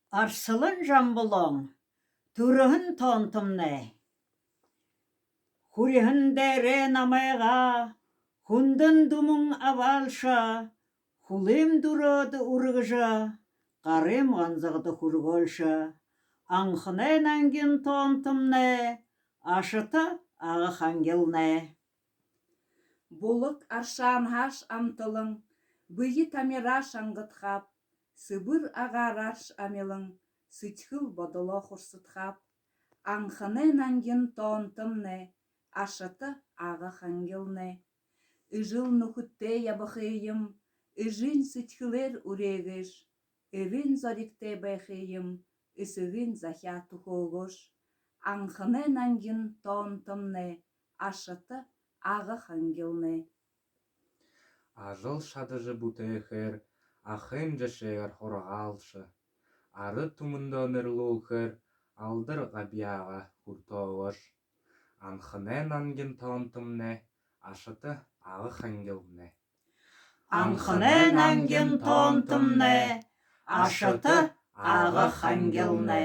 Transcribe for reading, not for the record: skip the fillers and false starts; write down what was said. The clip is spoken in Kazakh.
Арсылын жамбылың, түріхін тонтымны. Хурихын дәрі намайға, хундын думың авалша, хулым дұрады ұрғыжа, қарым ғанзығды хургольша. Аңхынен әңгін тонтымны, ашыты ағы хангелны. Булык аршан хаш амтылың, бұйы тамираш аңғытхап, сыбыр ағараш амелың, сычхыл бодыло хурсытхап. Аңхынен әңгін тонтымны, ашыты ағы хангелны. Ыжыл нухытте ябықыйым, ыжын сычхылер урегіш, ырын зорикте байхыйым, ысығын захя тухогош. Аңхынен әңгін тонтымны, ашыты ағы хангелны. Ажыл шадыжы бутехер, ахым жашегар хоргалшы. Ары тумында нерлухер, алдыр ғабияға хуртоғыш. Анхынен ангын тонтымны, ашыты ағы хангелны. Аңхынен әңгін тонтымны, ашыты ағы хангелны.